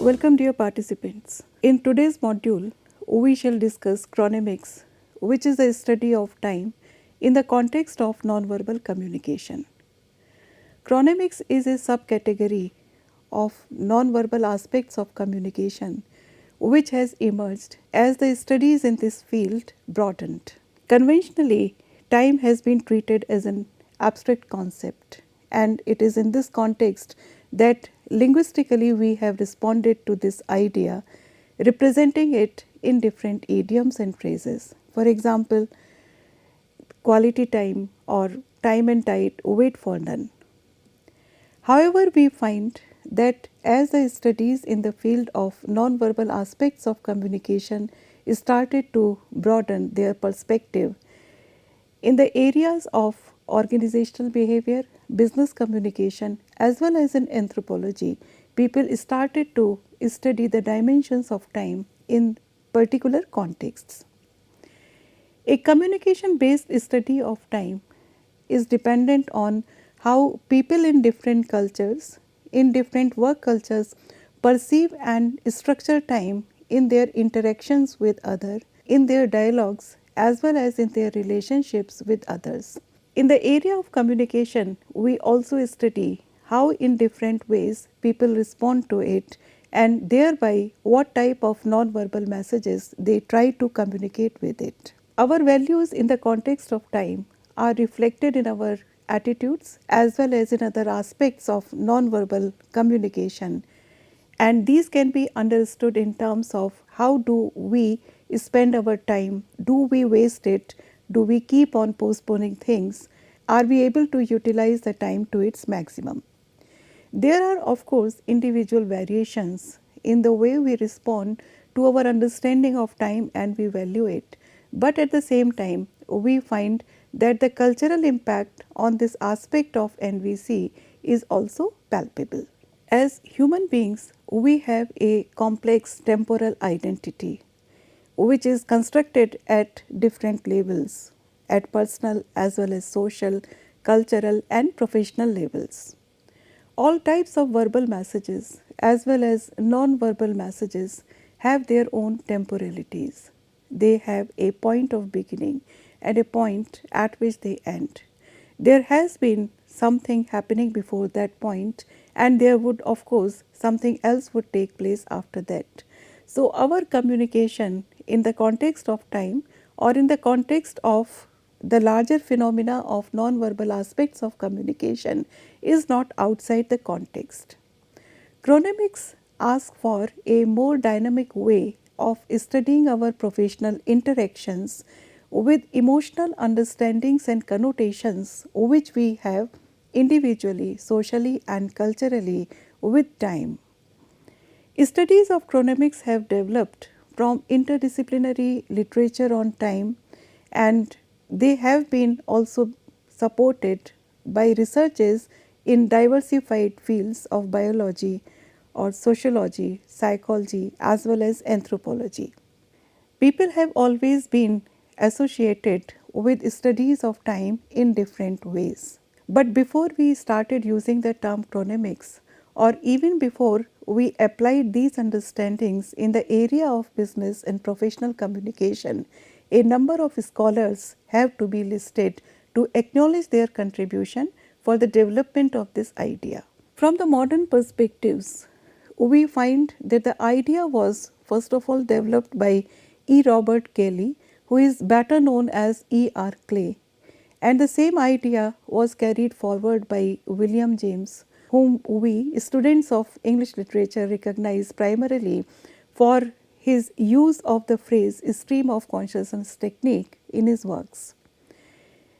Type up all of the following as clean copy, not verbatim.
Welcome dear participants. In today's module, we shall discuss chronemics, which is the study of time in the context of nonverbal communication. Chronemics is a subcategory of nonverbal aspects of communication which has emerged as the studies in this field broadened. Conventionally, time has been treated as an abstract concept, and it is in this context that linguistically we have responded to this idea, representing it in different idioms and phrases. For example, quality time or time and tide wait for none. However, we find that as the studies in the field of nonverbal aspects of communication started to broaden their perspective, in the areas of organizational behavior, business communication, as well as in anthropology, people started to study the dimensions of time in particular contexts. A communication based study of time is dependent on how people in different cultures, in different work cultures, perceive and structure time in their interactions with others, in their dialogues, as well as in their relationships with others. In the area of communication, we also study how in different ways people respond to it and thereby what type of non-verbal messages they try to communicate with it. Our values in the context of time are reflected in our attitudes as well as in other aspects of non-verbal communication, and these can be understood in terms of how do we spend our time, do we waste it, do we keep on postponing things, are we able to utilize the time to its maximum. There are of course individual variations in the way we respond to our understanding of time and we value it, but at the same time we find that the cultural impact on this aspect of NVC is also palpable. As human beings, we have a complex temporal identity which is constructed at different levels, at personal as well as social, cultural and professional levels. All types of verbal messages as well as non-verbal messages have their own temporalities. They have a point of beginning and a point at which they end. There has been something happening before that point, and there would of course something else would take place after that. So our communication in the context of time or in the context of the larger phenomena of non-verbal aspects of communication is not outside the context. Chronemics asks for a more dynamic way of studying our professional interactions with emotional understandings and connotations which we have individually, socially and culturally with time. Studies of chronemics have developed from interdisciplinary literature on time, and they have been also supported by researchers in diversified fields of biology or sociology, psychology as well as anthropology. People have always been associated with studies of time in different ways. But before we started using the term chronemics, or even before we applied these understandings in the area of business and professional communication, a number of scholars have to be listed to acknowledge their contribution for the development of this idea. From the modern perspectives, we find that the idea was first of all developed by E. Robert Kelly, who is better known as E. R. Clay, and the same idea was carried forward by William James, whom we students of English literature recognize primarily for his use of the phrase stream of consciousness technique in his works.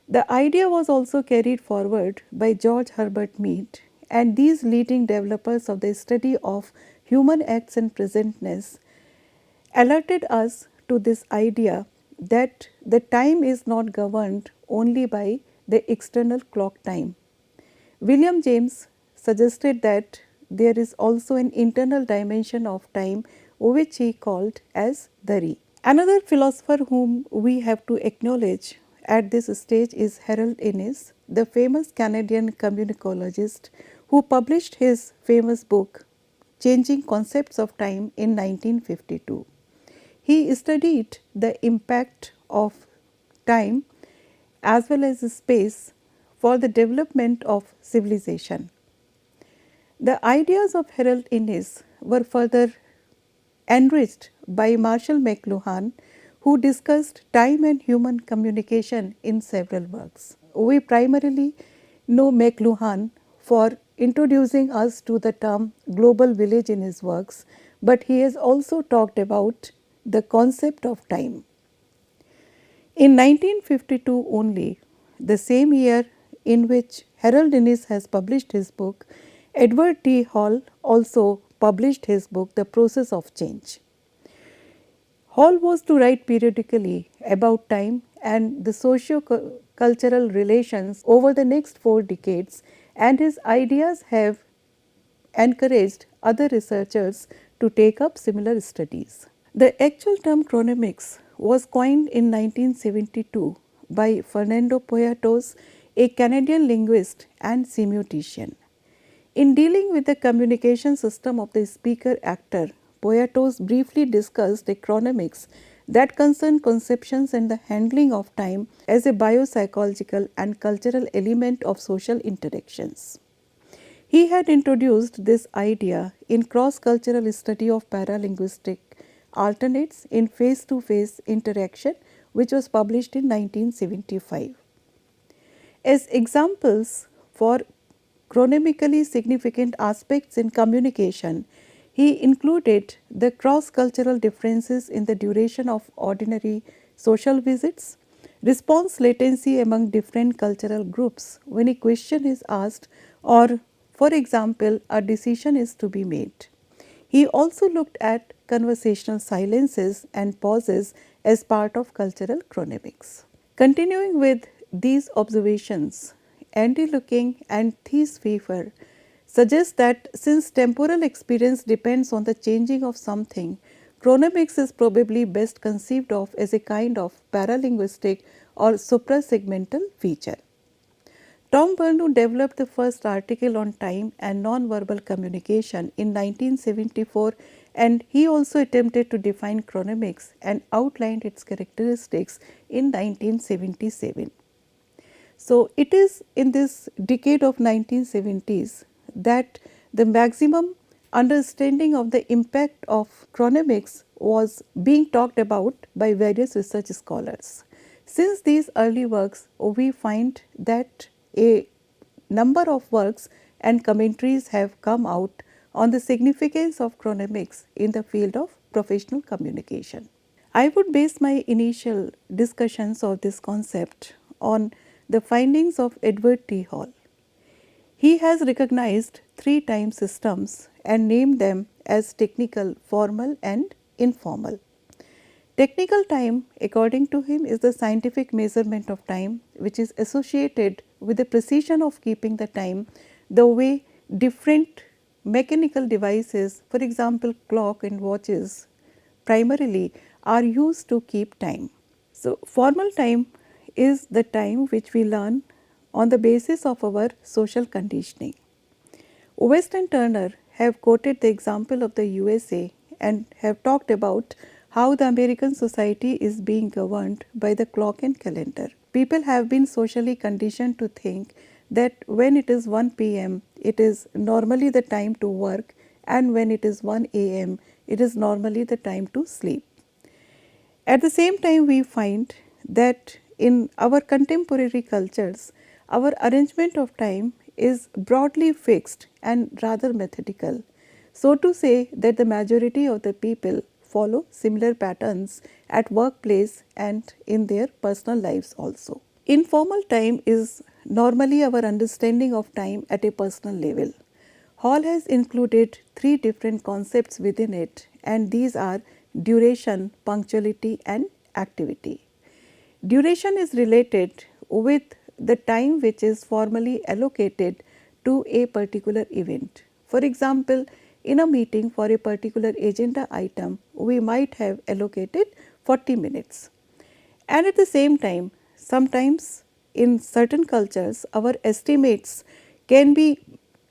The idea was also carried forward by George Herbert Mead, and these leading developers of the study of human acts and presentness alerted us to this idea that the time is not governed only by the external clock time. William James suggested that there is also an internal dimension of time which he called as Dari. Another philosopher whom we have to acknowledge at this stage is Harold Innis, the famous Canadian communicologist who published his famous book changing concepts of time in 1952. He studied the impact of time as well as space for the development of civilization. The ideas of Harold Innis were further enriched by Marshall McLuhan, who discussed time and human communication in several works. We primarily know McLuhan for introducing us to the term global village in his works, but he has also talked about the concept of time. In 1952 only, the same year in which Harold Innis has published his book, Edward T. Hall also published his book, The Process of Change. Hall was to write periodically about time and the socio-cultural relations over the next 4 decades, and his ideas have encouraged other researchers to take up similar studies. The actual term chronemics was coined in 1972 by Fernando Poyatos, a Canadian linguist and semiotician. In dealing with the communication system of the speaker actor, Poyatos briefly discussed a chronemics that concerned conceptions and the handling of time as a biopsychological and cultural element of social interactions. He had introduced this idea in cross-cultural study of paralinguistic alternates in face-to-face interaction, which was published in 1975. As examples for chronemically significant aspects in communication, he included the cross-cultural differences in the duration of ordinary social visits, response latency among different cultural groups when a question is asked or, for example, a decision is to be made. He also looked at conversational silences and pauses as part of cultural chronemics. Continuing with these observations, Andy Looking and Thies Pfeiffer suggest that since temporal experience depends on the changing of something, chronemics is probably best conceived of as a kind of paralinguistic or suprasegmental feature. Tom Bernoulli developed the first article on time and non-verbal communication in 1974, and he also attempted to define chronemics and outlined its characteristics in 1977. So, it is in this decade of 1970s that the maximum understanding of the impact of chronemics was being talked about by various research scholars. Since these early works, we find that a number of works and commentaries have come out on the significance of chronemics in the field of professional communication. I would base my initial discussions of this concept on the findings of Edward T. Hall. He has recognized 3 time systems and named them as technical, formal and informal. Technical time, according to him, is the scientific measurement of time which is associated with the precision of keeping the time the way different mechanical devices, for example clock and watches primarily, are used to keep time. So, formal time is the time which we learn on the basis of our social conditioning. West and Turner have quoted the example of the USA and have talked about how the American society is being governed by the clock and calendar. People have been socially conditioned to think that when it is 1 p.m., it is normally the time to work, and when it is 1 a.m., it is normally the time to sleep. At the same time, we find that in our contemporary cultures, our arrangement of time is broadly fixed and rather methodical. So to say that the majority of the people follow similar patterns at workplace and in their personal lives also. Informal time is normally our understanding of time at a personal level. Hall has included 3 different concepts within it, and these are duration, punctuality and activity. Duration is related with the time which is formally allocated to a particular event. For example, in a meeting for a particular agenda item, we might have allocated 40 minutes. And at the same time, sometimes in certain cultures, our estimates can be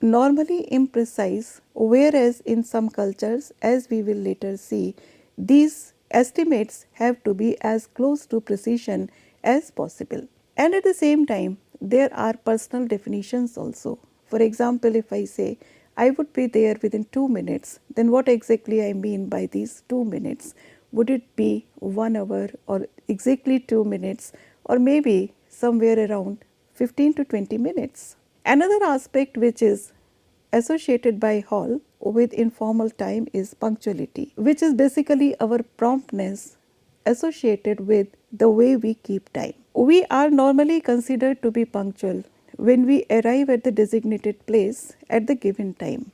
normally imprecise whereas in some cultures, as we will later see, these estimates have to be as close to precision as possible. And at the same time, there are personal definitions also. For example, if I say I would be there within 2 minutes, then what exactly I mean by these 2 minutes? Would it be 1 hour or exactly 2 minutes, or maybe somewhere around 15 to 20 minutes? Another aspect which is associated by Hall with informal time is punctuality, which is basically our promptness associated with the way we keep time. We are normally considered to be punctual when we arrive at the designated place at the given time.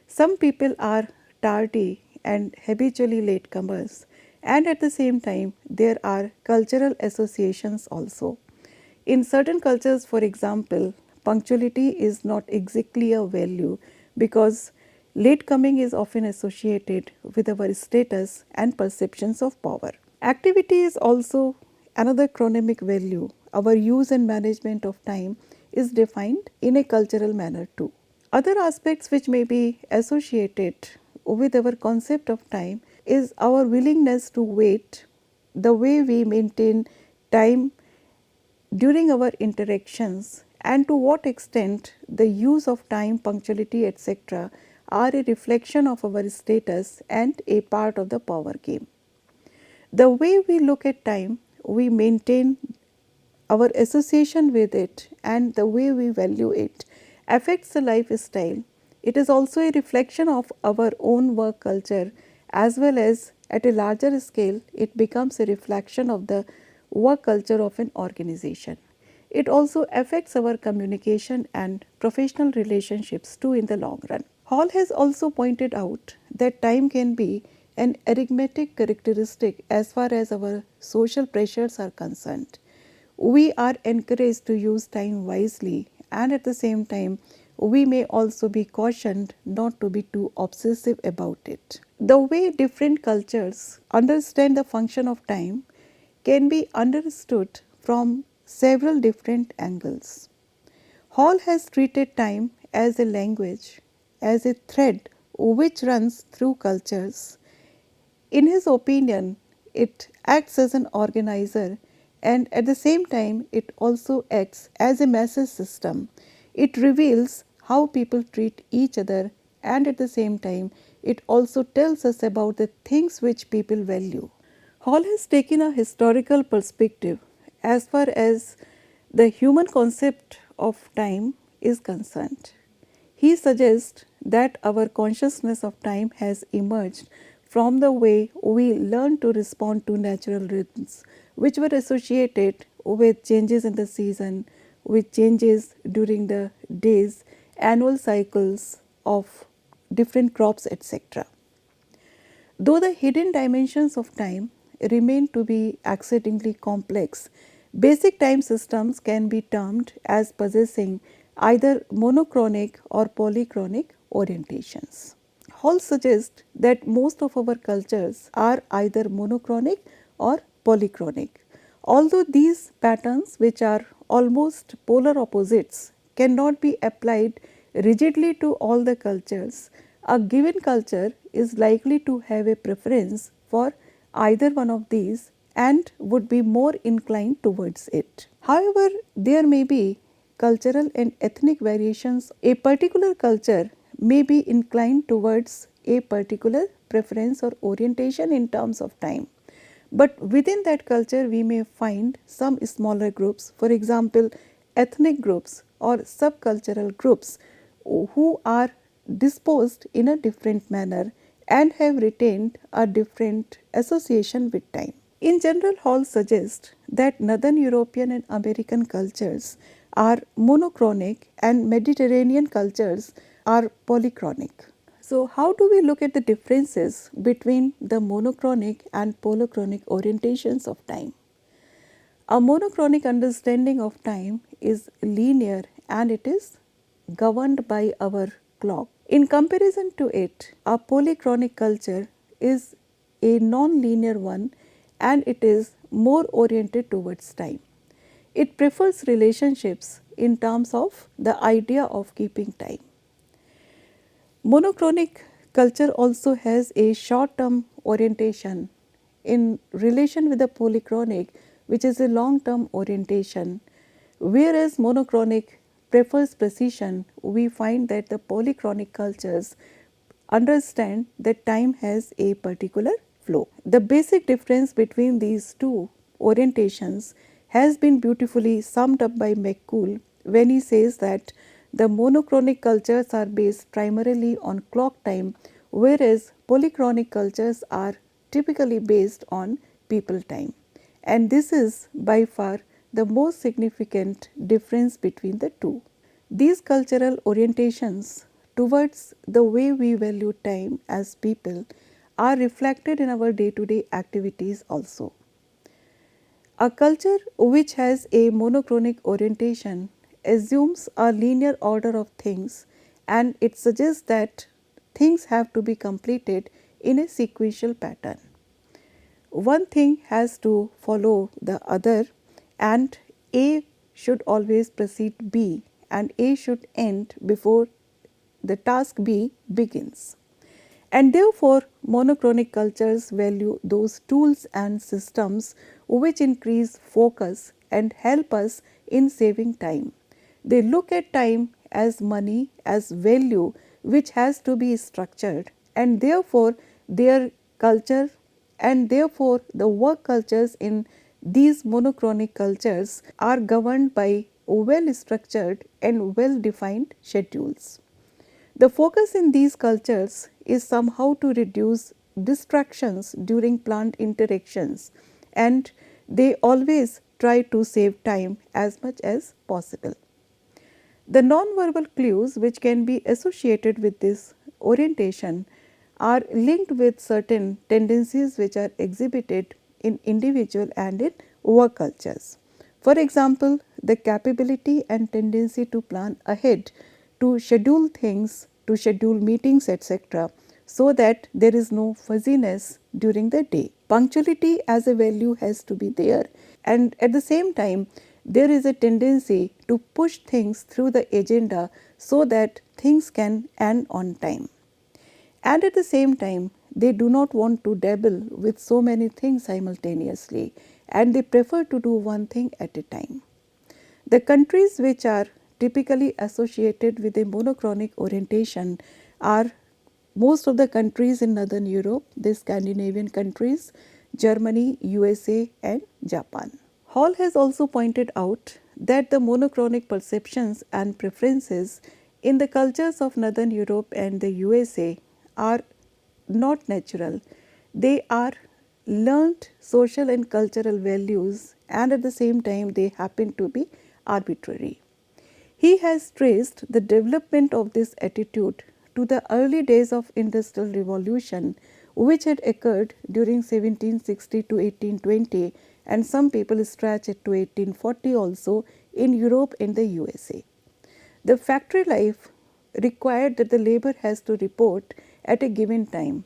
Some people are tardy and habitually latecomers, and at the same time, there are cultural associations also. In certain cultures, for example, punctuality is not exactly a value because late coming is often associated with our status and perceptions of power. Activity is also another chronemic value. Our use and management of time is defined in a cultural manner too. Other aspects which may be associated with our concept of time is our willingness to wait, the way we maintain time during our interactions, and to what extent the use of time, punctuality, etc., are a reflection of our status and a part of the power game. The way we look at time, we maintain our association with it, and the way we value it affects the lifestyle. It is also a reflection of our own work culture, as well as at a larger scale, it becomes a reflection of the work culture of an organization. It also affects our communication and professional relationships too in the long run. Hall has also pointed out that time can be an arithmetic characteristic as far as our social pressures are concerned. We are encouraged to use time wisely, and at the same time, we may also be cautioned not to be too obsessive about it. The way different cultures understand the function of time can be understood from several different angles. Hall has treated time as a language, as a thread which runs through cultures. In his opinion, it acts as an organizer, and at the same time, it also acts as a message system. It reveals how people treat each other, and at the same time, it also tells us about the things which people value. Hall has taken a historical perspective as far as the human concept of time is concerned. He suggests that our consciousness of time has emerged from the way we learn to respond to natural rhythms, which were associated with changes in the season, with changes during the days, annual cycles of different crops, etc. Though the hidden dimensions of time remain to be exceedingly complex, basic time systems can be termed as possessing either monochronic or polychronic orientations. Hall suggests that most of our cultures are either monochronic or polychronic. Although these patterns, which are almost polar opposites, cannot be applied rigidly to all the cultures, a given culture is likely to have a preference for either one of these and would be more inclined towards it. However, there may be cultural and ethnic variations. A particular culture may be inclined towards a particular preference or orientation in terms of time. But within that culture, we may find some smaller groups, for example, ethnic groups or subcultural groups who are disposed in a different manner and have retained a different association with time. In general, Hall suggests that Northern European and American cultures are monochronic and Mediterranean cultures are polychronic. So, how do we look at the differences between the monochronic and polychronic orientations of time? A monochronic understanding of time is linear and it is governed by our clock. In comparison to it, a polychronic culture is a non-linear one and it is more oriented towards time. It prefers relationships in terms of the idea of keeping time. Monochronic culture also has a short term orientation in relation with the polychronic, which is a long term orientation. Whereas monochronic prefers precision, we find that the polychronic cultures understand that time has a particular flow. The basic difference between these two orientations has been beautifully summed up by McCool when he says that the monochronic cultures are based primarily on clock time, whereas polychronic cultures are typically based on people time. And this is by far the most significant difference between the two. These cultural orientations towards the way we value time as people are reflected in our day to day activities also. A culture which has a monochronic orientation assumes a linear order of things, and it suggests that things have to be completed in a sequential pattern. One thing has to follow the other, and A should always precede B, and A should end before the task B begins. And therefore, monochronic cultures value those tools and systems which increase focus and help us in saving time. They look at time as money, as value, which has to be structured, and therefore, their culture and therefore, the work cultures in these monochronic cultures are governed by well structured and well defined schedules. The focus in these cultures is somehow to reduce distractions during plant interactions, and they always try to save time as much as possible. The nonverbal clues which can be associated with this orientation are linked with certain tendencies which are exhibited in individual and in work cultures. For example, the capability and tendency to plan ahead, to schedule things, to schedule meetings, etc., so that there is no fuzziness during the day. Punctuality as a value has to be there, and at the same time, there is a tendency to push things through the agenda so that things can end on time. And at the same time, they do not want to dabble with so many things simultaneously, and they prefer to do one thing at a time. The countries which are typically associated with a monochronic orientation are most of the countries in Northern Europe, the Scandinavian countries, Germany, USA, and Japan. Hall has also pointed out that the monochronic perceptions and preferences in the cultures of Northern Europe and the USA are not natural. They are learnt social and cultural values, and at the same time they happen to be arbitrary. He has traced the development of this attitude to the early days of industrial revolution, which had occurred during 1760 to 1820, and some people stretch it to 1840 also in Europe and the USA. The factory life required that the labor has to report at a given time,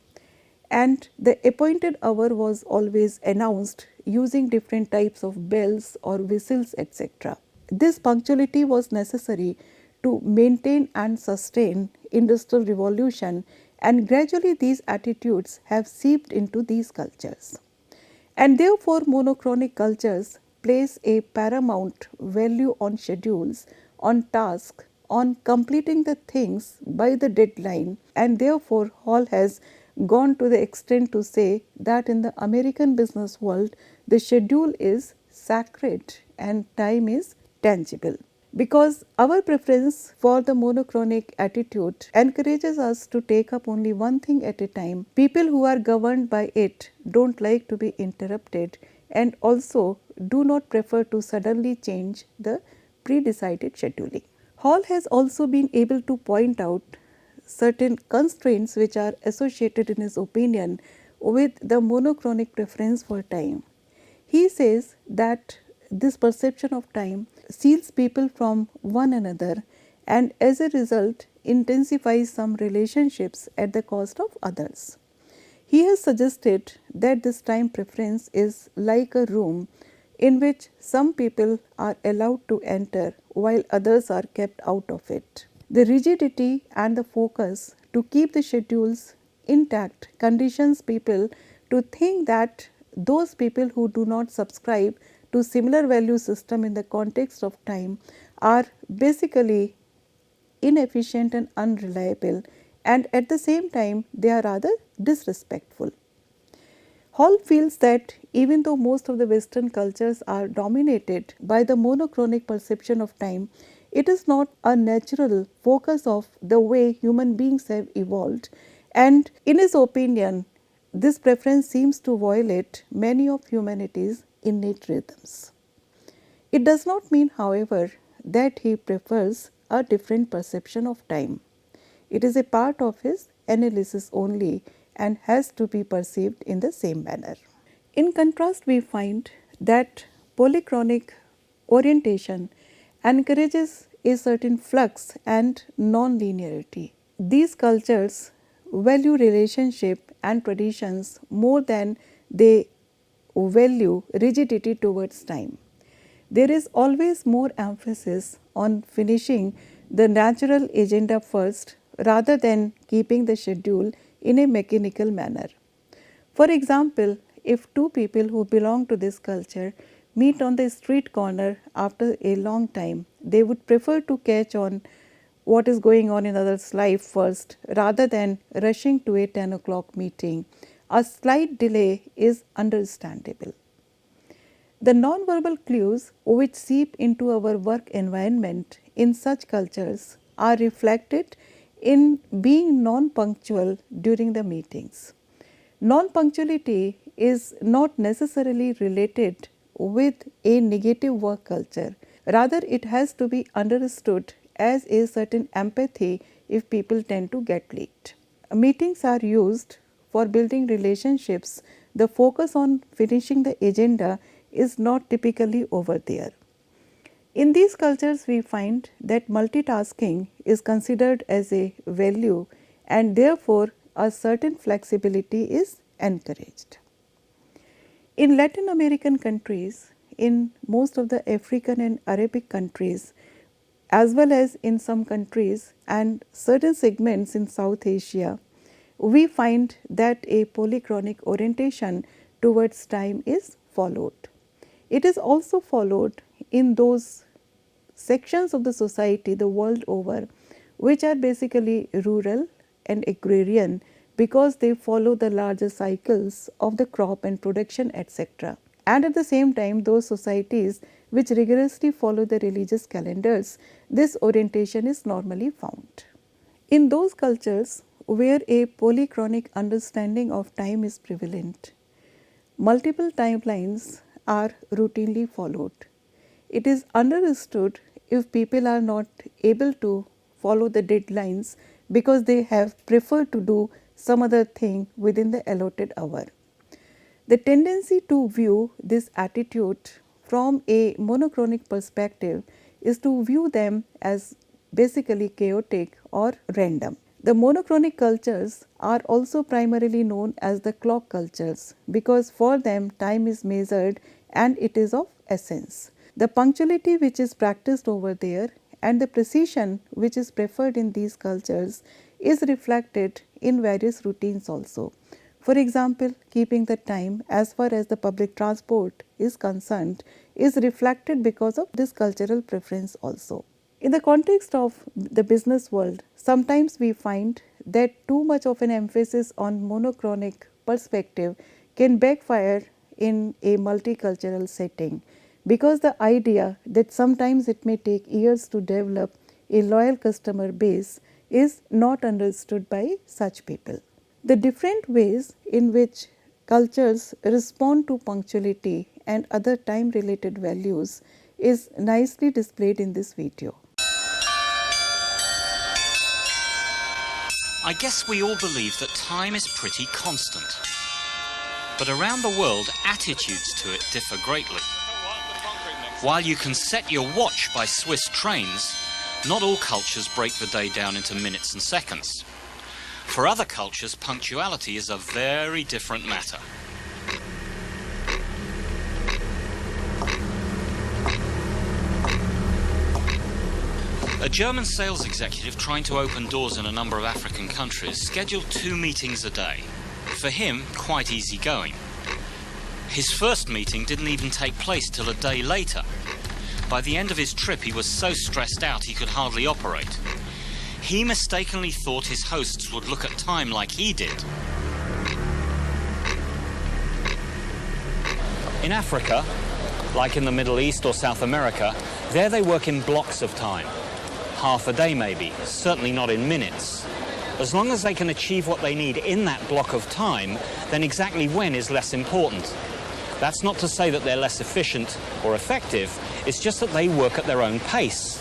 and the appointed hour was always announced using different types of bells or whistles, etc. This punctuality was necessary to maintain and sustain industrial revolution, and gradually these attitudes have seeped into these cultures. And therefore, monochronic cultures place a paramount value on schedules, on tasks, on completing the things by the deadline, and therefore, Hall has gone to the extent to say that in the American business world, the schedule is sacred and time is tangible. Because our preference for the monochronic attitude encourages us to take up only one thing at a time, people who are governed by it don't like to be interrupted and also do not prefer to suddenly change the pre-decided scheduling. Hall has also been able to point out certain constraints which are associated in his opinion with the monochronic preference for time. He says that this perception of time seals people from one another and as a result intensifies some relationships at the cost of others. He has suggested that this time preference is like a room in which some people are allowed to enter while others are kept out of it. The rigidity and the focus to keep the schedules intact conditions people to think that those people who do not subscribe to similar value system in the context of time are basically inefficient and unreliable, and at the same time they are rather disrespectful. Hall feels that even though most of the Western cultures are dominated by the monochronic perception of time, it is not a natural focus of the way human beings have evolved, and in his opinion, this preference seems to violate many of humanity's innate rhythms. It does not mean, however, that he prefers a different perception of time. It is a part of his analysis only and has to be perceived in the same manner. In contrast, we find that polychronic orientation encourages a certain flux and non-linearity. These cultures value relationship and traditions more than they value rigidity towards time. There is always more emphasis on finishing the natural agenda first rather than keeping the schedule in a mechanical manner. For example, if two people who belong to this culture meet on the street corner after a long time, they would prefer to catch on what is going on in others' life first rather than rushing to a 10 o'clock meeting. A slight delay is understandable. The non-verbal clues which seep into our work environment in such cultures are reflected in being non-punctual during the meetings. Non-punctuality is not necessarily related with a negative work culture. Rather, it has to be understood as a certain empathy if people tend to get late. Meetings are used for building relationships. The focus on finishing the agenda is not typically over there. In these cultures, we find that multitasking is considered as a value, and therefore a certain flexibility is encouraged. In Latin American countries, in most of the African and Arabic countries, as well as in some countries and certain segments in South Asia, we find that a polychronic orientation towards time is followed. It is also followed in those sections of the society the world over which are basically rural and agrarian, because they follow the larger cycles of the crop and production, etc. And at the same time, those societies which rigorously follow the religious calendars, this orientation is normally found. In those cultures where a polychronic understanding of time is prevalent, multiple timelines are routinely followed. It is understood if people are not able to follow the deadlines because they have preferred to do some other thing within the allotted hour. The tendency to view this attitude from a monochronic perspective is to view them as basically chaotic or random. The monochronic cultures are also primarily known as the clock cultures because for them time is measured and it is of essence. The punctuality which is practiced over there and the precision which is preferred in these cultures is reflected in various routines also. For example, keeping the time as far as the public transport is concerned is reflected because of this cultural preference also. In the context of the business world, sometimes we find that too much of an emphasis on monochronic perspective can backfire in a multicultural setting, because the idea that sometimes it may take years to develop a loyal customer base is not understood by such people. The different ways in which cultures respond to punctuality and other time related values is nicely displayed in this video. I guess we all believe that time is pretty constant. But around the world, attitudes to it differ greatly. While you can set your watch by Swiss trains, not all cultures break the day down into minutes and seconds. For other cultures, punctuality is a very different matter. A German sales executive trying to open doors in a number of African countries scheduled 2 meetings a day. For him, quite easy going. His first meeting didn't even take place till a day later. By the end of his trip, he was so stressed out he could hardly operate. He mistakenly thought his hosts would look at time like he did. In Africa, like in the Middle East or South America, there they work in blocks of time. Half a day maybe, certainly not in minutes. As long as they can achieve what they need in that block of time, then exactly when is less important. That's not to say that they're less efficient or effective, it's just that they work at their own pace.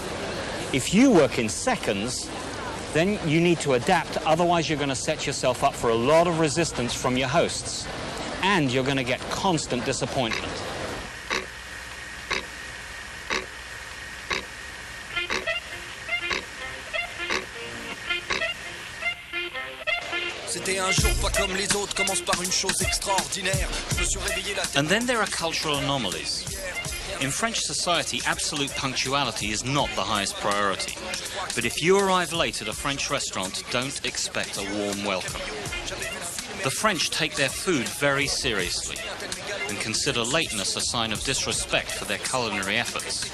If you work in seconds, then you need to adapt, otherwise you're going to set yourself up for a lot of resistance from your hosts, and you're going to get constant disappointment. And then there are cultural anomalies. In French society, absolute punctuality is not the highest priority. But if you arrive late at a French restaurant, don't expect a warm welcome. The French take their food very seriously and consider lateness a sign of disrespect for their culinary efforts.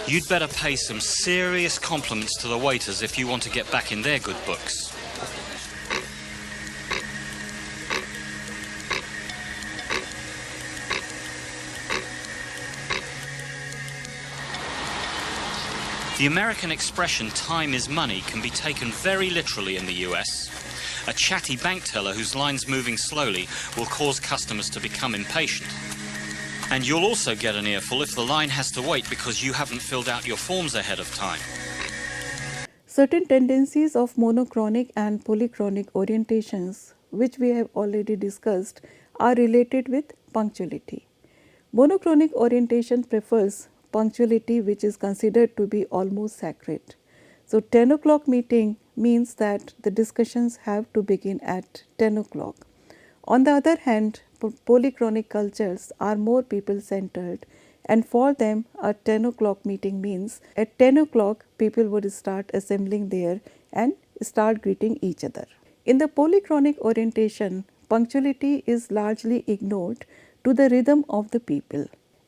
You'd better pay some serious compliments to the waiters if you want to get back in their good books. The American expression, time is money, can be taken very literally in the US. A chatty bank teller whose line's moving slowly will cause customers to become impatient. And you'll also get an earful if the line has to wait because you haven't filled out your forms ahead of time. Certain tendencies of monochronic and polychronic orientations, which we have already discussed, are related with punctuality. Monochronic orientation prefers punctuality, which is considered to be almost sacred. So 10 o'clock meeting means that the discussions have to begin at 10 o'clock. On the other hand, polychronic cultures are more people centered, and for them a 10 o'clock meeting means at 10 o'clock people would start assembling there and start greeting each other. In the polychronic orientation, punctuality is largely ignored to the rhythm of the people,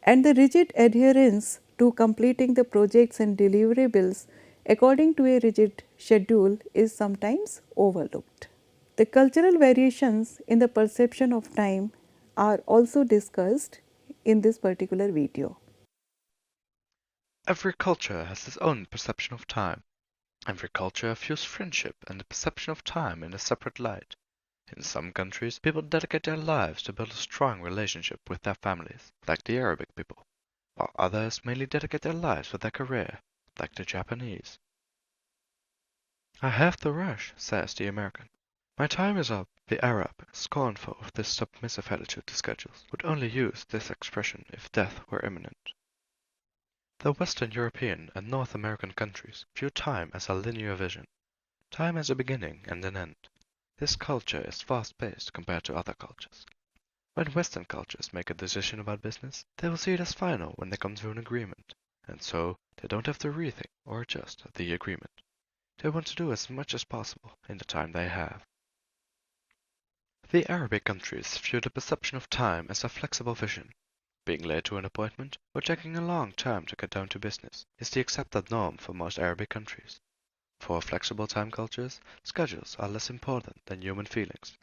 and the rigid adherence to completing the projects and deliverables according to a rigid schedule is sometimes overlooked. The cultural variations in the perception of time are also discussed in this particular video. Every culture has its own perception of time. Every culture views friendship and the perception of time in a separate light. In some countries, people dedicate their lives to build a strong relationship with their families, like the Arabic people, while others mainly dedicate their lives to their career, like the Japanese. I have to rush, says the American. My time is up. The Arab, scornful of this submissive attitude to schedules, would only use this expression if death were imminent. The Western European and North American countries view time as a linear vision. Time has a beginning and an end. This culture is fast-paced compared to other cultures. When Western cultures make a decision about business, they will see it as final when they come to an agreement, and so they don't have to rethink or adjust the agreement. They want to do as much as possible in the time they have. The Arabic countries view the perception of time as a flexible vision. Being late to an appointment or taking a long time to get down to business is the accepted norm for most Arabic countries. For flexible time cultures, schedules are less important than human feelings.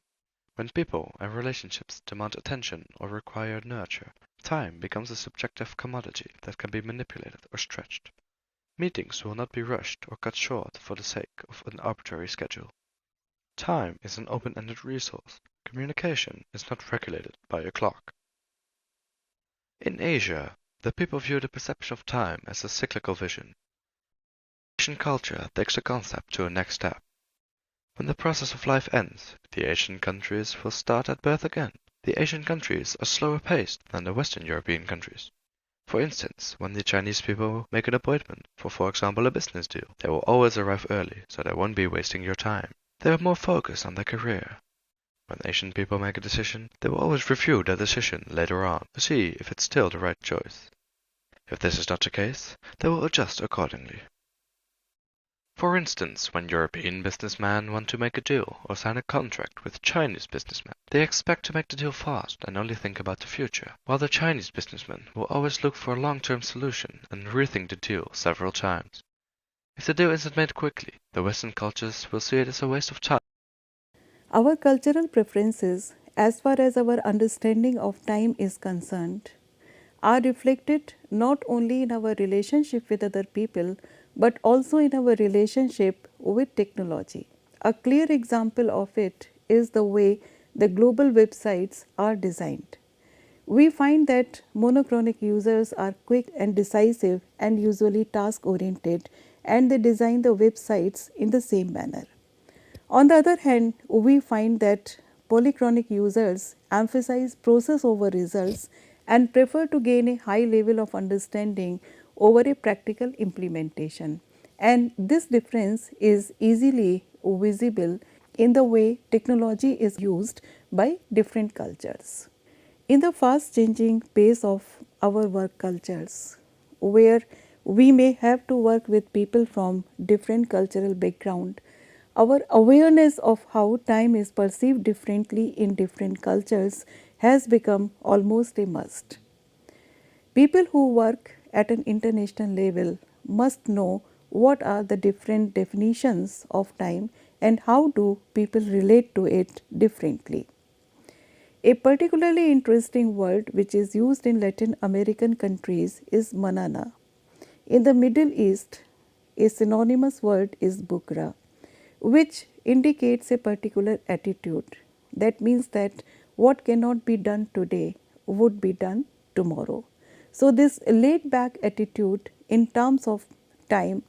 When people and relationships demand attention or require nurture, time becomes a subjective commodity that can be manipulated or stretched. Meetings will not be rushed or cut short for the sake of an arbitrary schedule. Time is an open-ended resource. Communication is not regulated by a clock. In Asia, the people view the perception of time as a cyclical vision. Asian culture takes the concept to a next step. When the process of life ends, the Asian countries will start at birth again. The Asian countries are slower paced than the Western European countries. For instance, when the Chinese people make an appointment for example, a business deal, they will always arrive early, so they won't be wasting your time. They are more focused on their career. When Asian people make a decision, they will always review their decision later on to see if it's still the right choice. If this is not the case, they will adjust accordingly. For instance, when European businessmen want to make a deal or sign a contract with Chinese businessmen, they expect to make the deal fast and only think about the future, while the Chinese businessman will always look for a long-term solution and rethink the deal several times. If the deal isn't made quickly, the Western cultures will see it as a waste of time. Our cultural preferences, as far as our understanding of time is concerned, are reflected not only in our relationship with other people but also in our relationship with technology. A clear example of it is the way the global websites are designed. We find that monochronic users are quick and decisive and usually task oriented, and they design the websites in the same manner. On the other hand, we find that polychronic users emphasize process over results and prefer to gain a high level of understanding over a practical implementation. And this difference is easily visible in the way technology is used by different cultures. In the fast changing pace of our work cultures, where we may have to work with people from different cultural background, our awareness of how time is perceived differently in different cultures has become almost a must. People who work at an international level must know what are the different definitions of time and how do people relate to it differently. A particularly interesting word which is used in Latin American countries is manana. In the Middle East, a synonymous word is bukra, which indicates a particular attitude. That means that what cannot be done today would be done tomorrow. So, this laid back attitude in terms of time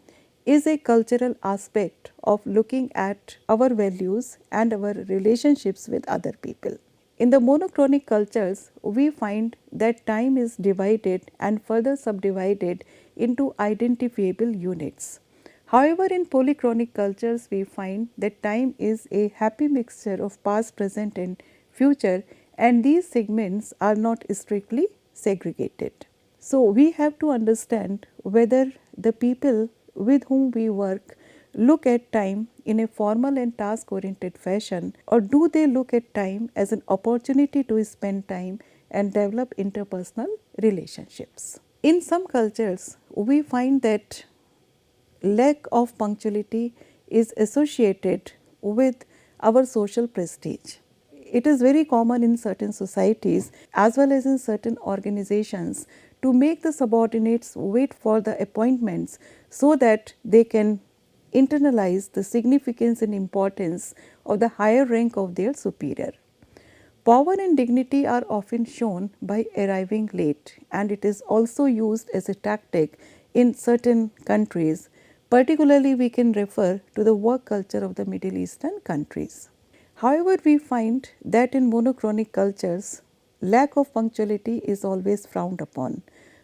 is a cultural aspect of looking at our values and our relationships with other people. In the monochronic cultures, we find that time is divided and further subdivided into identifiable units. However, in polychronic cultures, we find that time is a happy mixture of past, present, and future, and these segments are not strictly segregated. So, we have to understand whether the people with whom we work look at time in a formal and task oriented fashion, or do they look at time as an opportunity to spend time and develop interpersonal relationships. In some cultures, we find that lack of punctuality is associated with our social prestige. It is very common in certain societies as well as in certain organizations to make the subordinates wait for the appointments so that they can internalize the significance and importance of the higher rank of their superior. Power and dignity are often shown by arriving late, and it is also used as a tactic in certain countries. Particularly, we can refer to the work culture of the Middle Eastern countries. However, we find that in monochronic cultures, lack of punctuality is always frowned upon.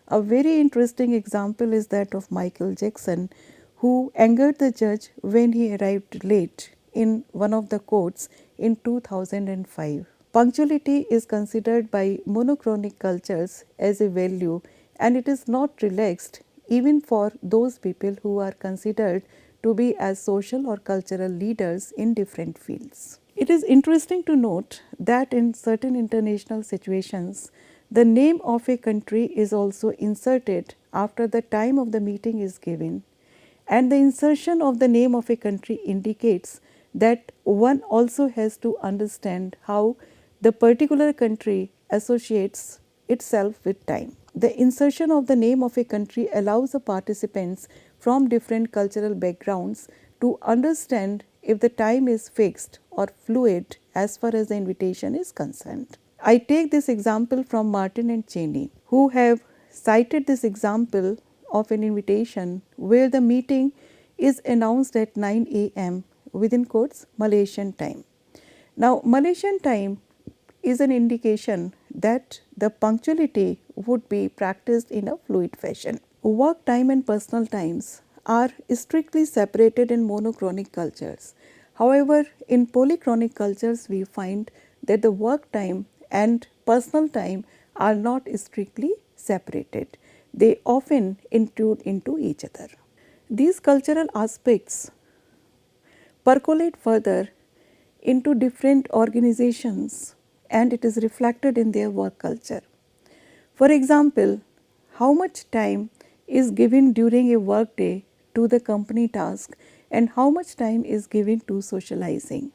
A very interesting example is that of Michael Jackson, who angered the judge when he arrived late in one of the courts in 2005. Punctuality is considered by monochronic cultures as a value, and it is not relaxed even for those people who are considered to be as social or cultural leaders in different fields. It is interesting to note that in certain international situations, the name of a country is also inserted after the time of the meeting is given, and the insertion of the name of a country indicates that one also has to understand how the particular country associates itself with time. The insertion of the name of a country allows the participants from different cultural backgrounds to understand if the time is fixed or fluid as far as the invitation is concerned. I take this example from Martin and Cheney, who have cited this example of an invitation where the meeting is announced at 9 a.m. within quotes Malaysian time. Now, Malaysian time is an indication that the punctuality would be practiced in a fluid fashion. Work time and personal times are strictly separated in monochronic cultures. However, in polychronic cultures, we find that the work time and personal time are not strictly separated. They often intrude into each other. These cultural aspects percolate further into different organizations and it is reflected in their work culture. For example, how much time is given during a workday to the company task and how much time is given to socializing.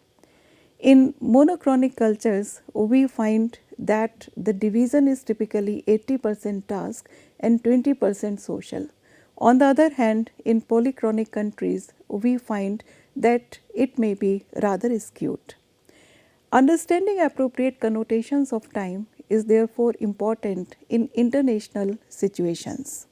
In monochronic cultures, we find that the division is typically 80% task and 20% social. On the other hand, in polychronic countries, we find that it may be rather skewed. Understanding appropriate connotations of time is therefore important in international situations.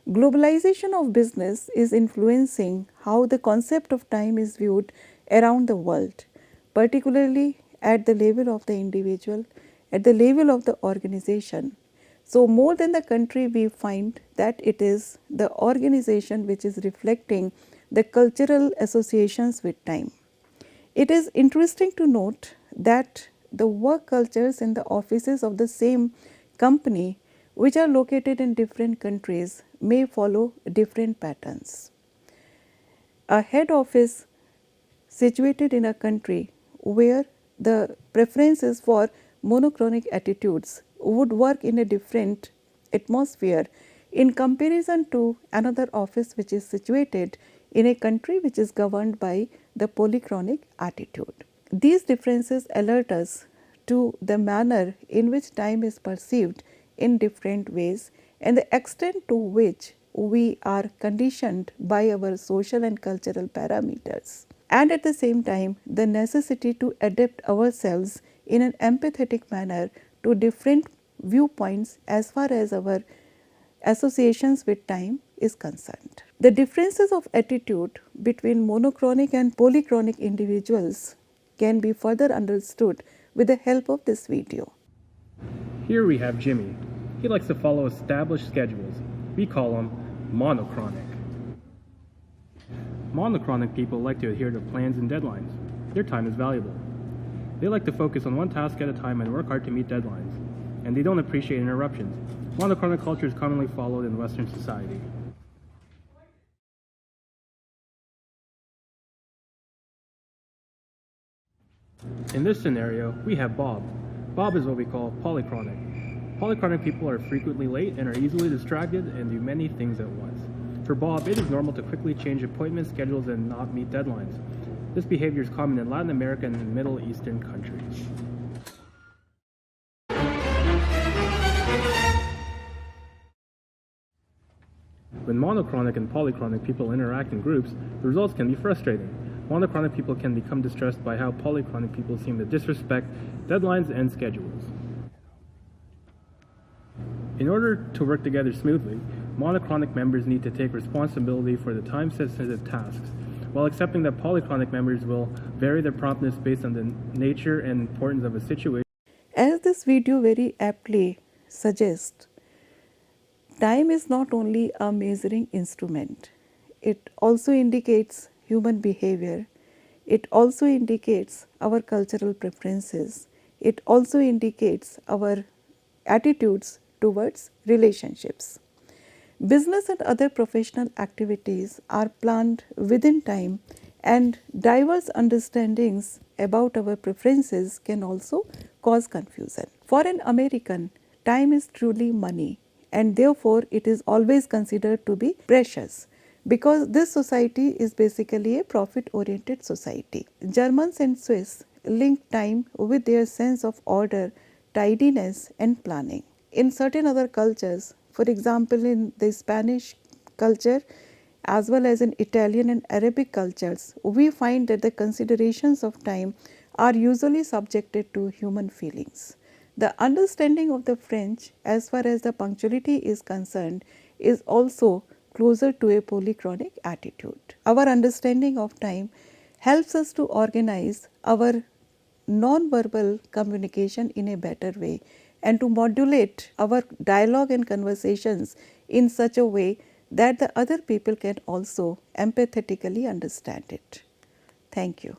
Globalization of business is influencing how the concept of time is viewed around the world, particularly at the level of the individual, at the level of the organization. So, more than the country, we find that it is the organization which is reflecting the cultural associations with time. It is interesting to note that the work cultures in the offices of the same company, which are located in different countries, may follow different patterns. A head office situated in a country where the preferences for monochronic attitudes would work in a different atmosphere in comparison to another office which is situated in a country which is governed by the polychronic attitude. These differences alert us to the manner in which time is perceived in different ways and the extent to which we are conditioned by our social and cultural parameters, and at the same time the necessity to adapt ourselves in an empathetic manner to different viewpoints as far as our associations with time is concerned. The differences of attitude between monochronic and polychronic individuals can be further understood with the help of this video. Here we have Jimmy. He likes to follow established schedules. We call him monochronic. Monochronic people like to adhere to plans and deadlines. Their time is valuable. They like to focus on one task at a time and work hard to meet deadlines. And they don't appreciate interruptions. Monochronic culture is commonly followed in Western society. In this scenario, we have Bob. Bob is what we call polychronic. Polychronic people are frequently late and are easily distracted and do many things at once. For Bob, it is normal to quickly change appointment schedules and not meet deadlines. This behavior is common in Latin American and Middle Eastern countries. When monochronic and polychronic people interact in groups, the results can be frustrating. Monochronic people can become distressed by how polychronic people seem to disrespect deadlines and schedules. In order to work together smoothly, monochronic members need to take responsibility for the time-sensitive tasks, while accepting that polychronic members will vary their promptness based on the nature and importance of a situation. As this video very aptly suggests, time is not only a measuring instrument, it also indicates human behavior, it also indicates our cultural preferences, it also indicates our attitudes towards relationships. Business and other professional activities are planned within time, and diverse understandings about our preferences can also cause confusion. For an American, time is truly money, and therefore it is always considered to be precious because this society is basically a profit oriented society. Germans and Swiss link time with their sense of order, tidiness and planning. In certain other cultures, for example in the Spanish culture as well as in Italian and Arabic cultures, we find that the considerations of time are usually subjected to human feelings. The understanding of the French as far as the punctuality is concerned is also closer to a polychronic attitude. Our understanding of time helps us to organize our non-verbal communication in a better way and to modulate our dialogue and conversations in such a way that the other people can also empathetically understand it. Thank you.